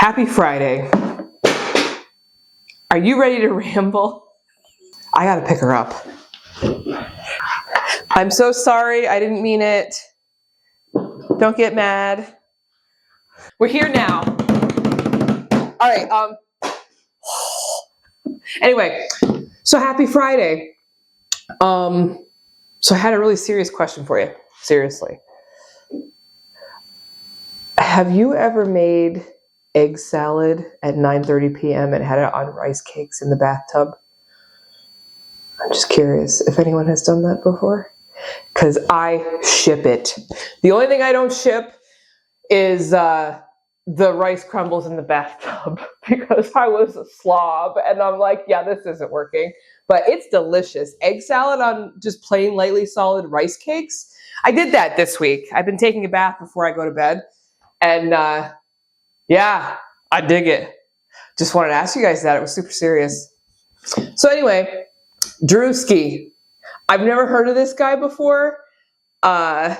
Happy Friday. Are you ready to ramble? I gotta pick her up. I'm so sorry, I didn't mean it. Don't get mad. We're here now. All right, anyway, so happy Friday. So I had a really serious question for you. Seriously. Have you ever made egg salad at 9:30 p.m. and had it on rice cakes in the bathtub? I'm just curious if anyone has done that before. Because I ship it. The only thing I don't ship is the rice crumbles in the bathtub because I was a slob and I'm like, yeah, this isn't working. But it's delicious. Egg salad on just plain lightly solid rice cakes. I did that this week. I've been taking a bath before I go to bed. And yeah, I dig it. Just wanted to ask you guys that. It was super serious. So anyway, Druski. I've never heard of this guy before. Did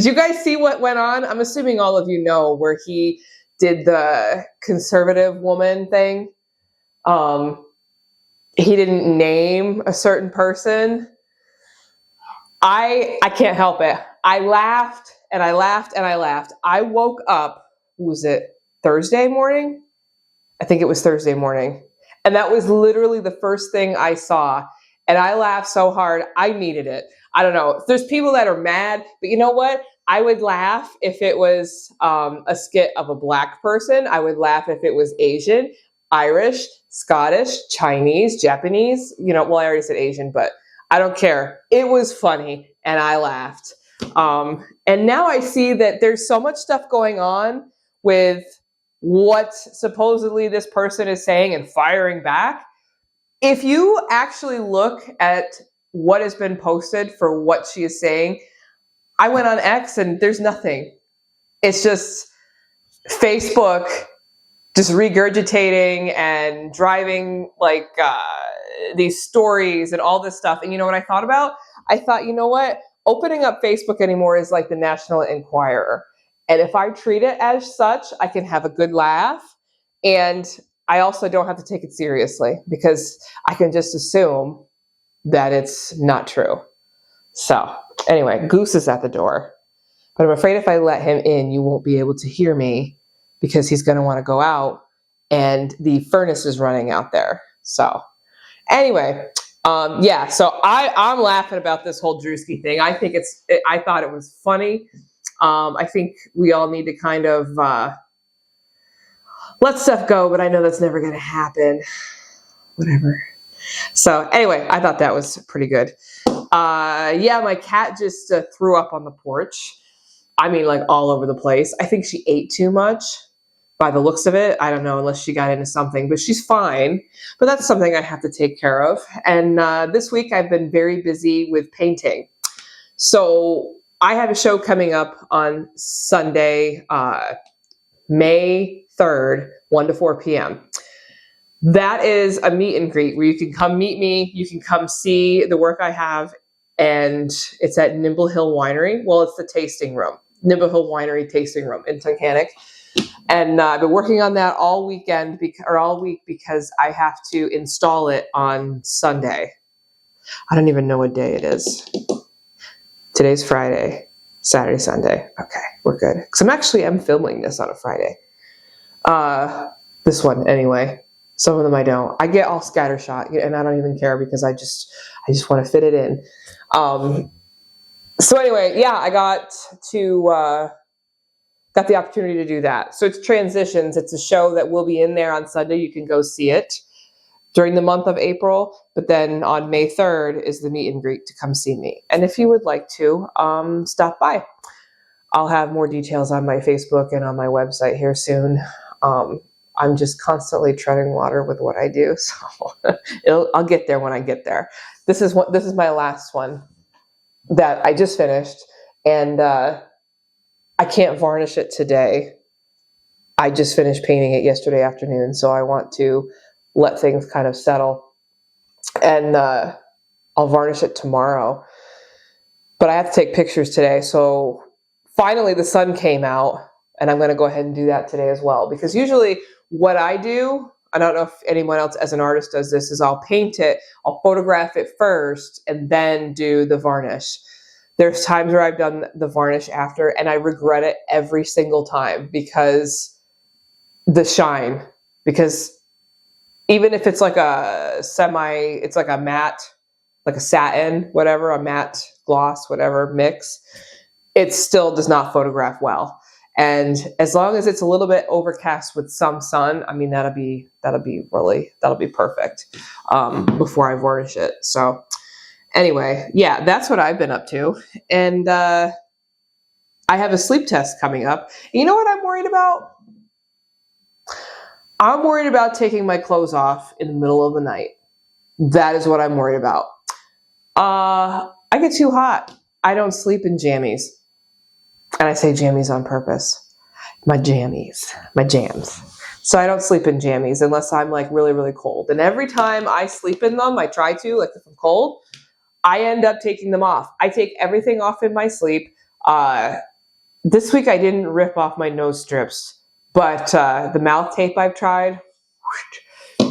you guys see what went on? I'm assuming all of you know where he did the conservative woman thing. He didn't name a certain person. I can't help it. I laughed and I laughed and I laughed. I woke up, was it Thursday morning? I think it was Thursday morning. And that was literally the first thing I saw. And I laughed so hard, I needed it. I don't know. There's people that are mad, but you know what? I would laugh if it was a skit of a black person. I would laugh if it was Asian, Irish, Scottish, Chinese, Japanese. You know, well, I already said Asian, but I don't care. It was funny, and I laughed. And now I see that there's so much stuff going on with what supposedly this person is saying and firing back. If you actually look at what has been posted for what she is saying, I went on X and there's nothing. It's just Facebook just regurgitating and driving like these stories and all this stuff. And you know what I thought about? I thought, you know what? Opening up Facebook anymore is like the National Enquirer. And if I treat it as such, I can have a good laugh. And I also don't have to take it seriously because I can just assume that it's not true. So anyway, Goose is at the door. But I'm afraid if I let him in, you won't be able to hear me because he's going to want to go out and the furnace is running out there. So anyway, yeah, so I'm laughing about this whole Druski thing. I think I thought it was funny. I think we all need to kind of let stuff go, but I know that's never going to happen. Whatever. So anyway, I thought that was pretty good. Yeah, my cat just threw up on the porch. I mean, like all over the place. I think she ate too much by the looks of it. I don't know, unless she got into something, but she's fine. But that's something I have to take care of. And this week I've been very busy with painting. So I have a show coming up on Sunday, May 3rd, 1 to 4 p.m. That is a meet and greet where you can come meet me. You can come see the work I have. And it's at Nimble Hill Winery. Well, it's the tasting room. Nimble Hill Winery tasting room in Tunkhannock. And I've been working on that all weekend or all week because I have to install it on Sunday. I don't even know what day it is. Today's Friday, Saturday, Sunday. Okay, we're good. Because I'm filming this on a Friday. This one anyway. Some of them I don't. I get all scattershot and I don't even care because I just want to fit it in. So anyway, yeah, I got the opportunity to do that. So it's Transitions. It's a show that will be in there on Sunday. You can go see it during the month of April. But then on May 3rd is the meet and greet to come see me. And if you would like to, stop by. I'll have more details on my Facebook and on my website here soon. I'm just constantly treading water with what I do. So I'll get there when I get there. This is my last one that I just finished. And I can't varnish it today. I just finished painting it yesterday afternoon, so I want to let things kind of settle. And I'll varnish it tomorrow. But I have to take pictures today, so finally the sun came out And I'm going to go ahead and do that today as well. Because usually what I do, I don't know if anyone else as an artist does this, is I'll paint it, I'll photograph it first, and then do the varnish. There's times where I've done the varnish after, and I regret it every single time because the shine. Because even if it's like it's like a matte, like a satin, whatever, a matte gloss, whatever mix, it still does not photograph well. And as long as it's a little bit overcast with some sun, I mean, that'll be perfect before I varnish it. So anyway, yeah, that's what I've been up to. And I have a sleep test coming up. You know what I'm worried about? I'm worried about taking my clothes off in the middle of the night. That is what I'm worried about. I get too hot. I don't sleep in jammies. And I say jammies on purpose. My jams. So I don't sleep in jammies unless I'm like really, really cold. And every time I sleep in them, I try to, like if I'm cold, I end up taking them off. I take everything off in my sleep. This week I didn't rip off my nose strips, but the mouth tape I've tried,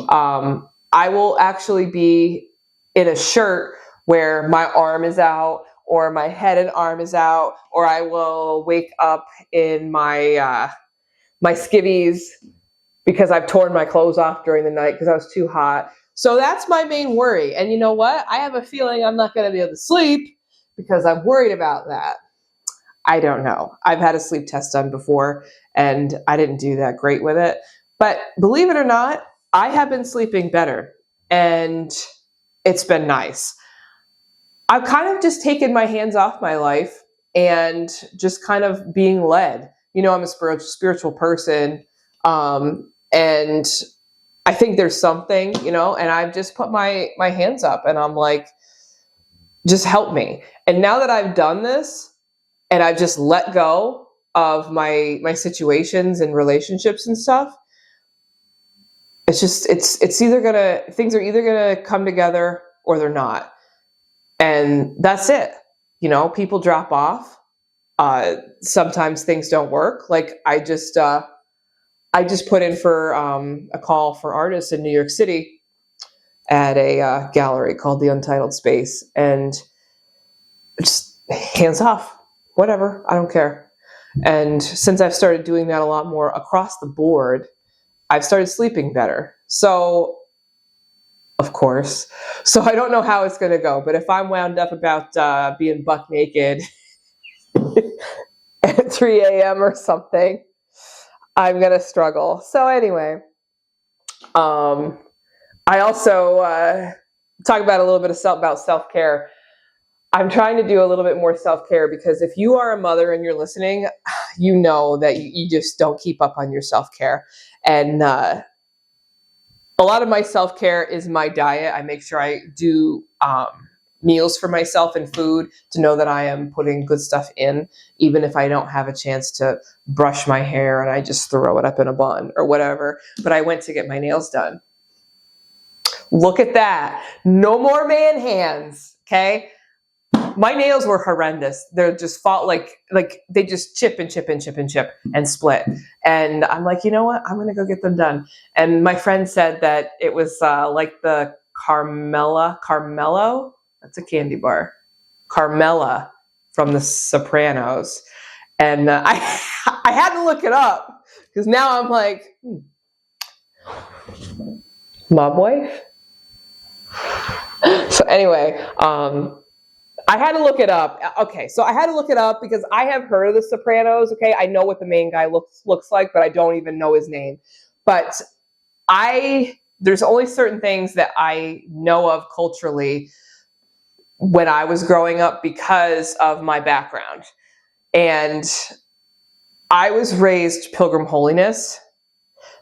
I will actually be in a shirt where my arm is out, or my head and arm is out, or I will wake up in my my skivvies because I've torn my clothes off during the night because I was too hot. So that's my main worry. And you know what? I have a feeling I'm not going to be able to sleep because I'm worried about that. I don't know. I've had a sleep test done before and I didn't do that great with it. But believe it or not, I have been sleeping better and it's been nice. I've kind of just taken my hands off my life and just kind of being led. You know, I'm a spiritual person, and I think there's something, you know, and I've just put my hands up and I'm like, just help me. And now that I've done this and I've just let go of my situations and relationships and stuff, it's just, things are either gonna come together or they're not. And that's it. You know, people drop off. Sometimes things don't work. Like I just put in for a call for artists in New York City at a gallery called the Untitled Space, and just hands off, whatever, I don't care. And since I've started doing that a lot more across the board, I've started sleeping better. So, of course. So I don't know how it's going to go, but if I'm wound up about being buck naked at 3 a.m. or something, I'm going to struggle. So anyway, I also talk about a little bit about self-care. I'm trying to do a little bit more self-care because if you are a mother and you're listening, you know that you just don't keep up on your self-care. And a lot of my self-care is my diet. I make sure I do meals for myself and food to know that I am putting good stuff in, even if I don't have a chance to brush my hair and I just throw it up in a bun or whatever. But I went to get my nails done. Look at that. No more man hands, okay? My nails were horrendous. They're just like they just chip and split. And I'm like, you know what? I'm going to go get them done. And my friend said that it was like the Carmelo. That's a candy bar. Carmela from The Sopranos. And I had to look it up because now I'm like, mob wife? So anyway, I had to look it up. Okay, so I had to look it up because I have heard of The Sopranos. Okay, I know what the main guy looks like, but I don't even know his name. But there's only certain things that I know of culturally when I was growing up because of my background. And I was raised Pilgrim Holiness.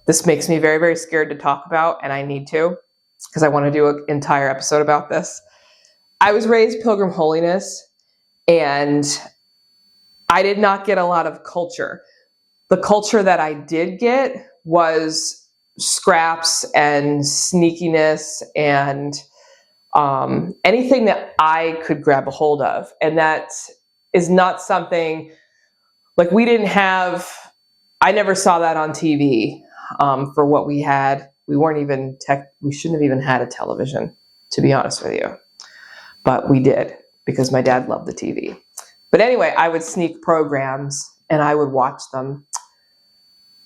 This makes me very, very scared to talk about, and I need to because I want to do an entire episode about this. I was raised Pilgrim Holiness, and I did not get a lot of culture. The culture that I did get was scraps and sneakiness and anything that I could grab a hold of. And that is not something, like we didn't have I never saw that on TV for what we had. We shouldn't have even had a television, to be honest with you. But we did, because my dad loved the TV. But anyway, I would sneak programs and I would watch them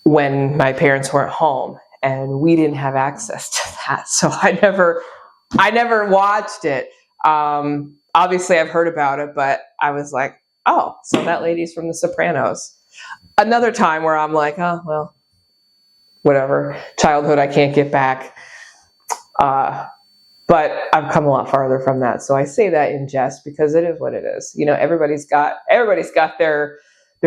when my parents weren't home, and we didn't have access to that. So I never watched it. Obviously I've heard about it, but I was like, oh, so that lady's from The Sopranos. Another time where I'm like, oh, well, whatever. Childhood I can't get back. But I've come a lot farther from that. So I say that in jest because it is what it is. You know, everybody's got their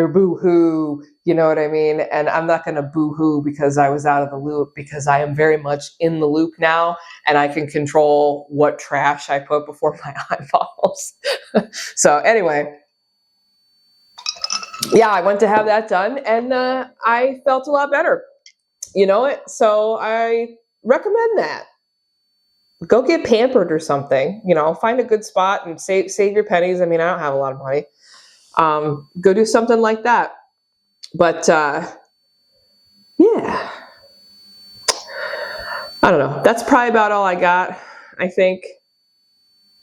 boo-hoo, you know what I mean? And I'm not going to boo-hoo because I was out of the loop, because I am very much in the loop now, and I can control what trash I put before my eyeballs. So anyway, yeah, I went to have that done, and I felt a lot better. You know, so I recommend that. Go get pampered or something, you know, find a good spot and save your pennies. I mean, I don't have a lot of money. Go do something like that. But, yeah, I don't know. That's probably about all I got. I think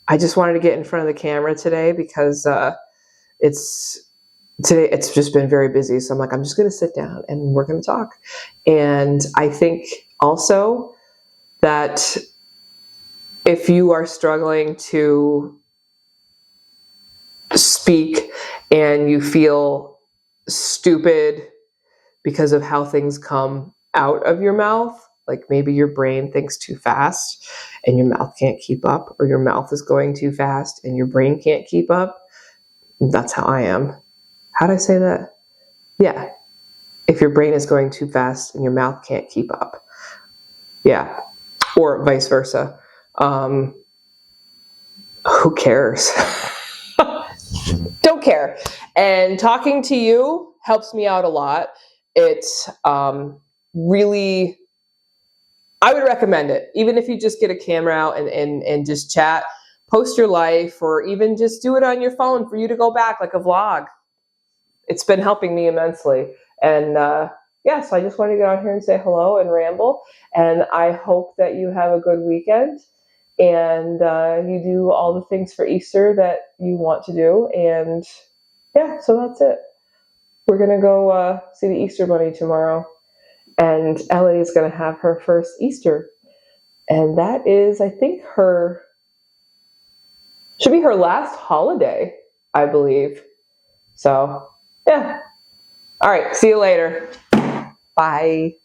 I just wanted to get in front of the camera today because, today it's just been very busy. So I'm like, I'm just going to sit down and we're going to talk. And I think also that if you are struggling to speak and you feel stupid because of how things come out of your mouth, like maybe your brain thinks too fast and your mouth can't keep up, or your mouth is going too fast and your brain can't keep up. That's how I am. How'd I say that? Yeah. If your brain is going too fast and your mouth can't keep up. Yeah. Or vice versa. Who cares? Don't care. And talking to you helps me out a lot. It's really, I would recommend it. Even if you just get a camera out and just chat, post your life, or even just do it on your phone for you to go back like a vlog. It's been helping me immensely. And yeah, so I just wanted to get on here and say hello and ramble. And I hope that you have a good weekend. And you do all the things for Easter that you want to do. And yeah, so that's it. We're going to go see the Easter Bunny tomorrow. And Ellie is going to have her first Easter. And that is, I think, should be her last holiday, I believe. So, yeah. All right, see you later. Bye.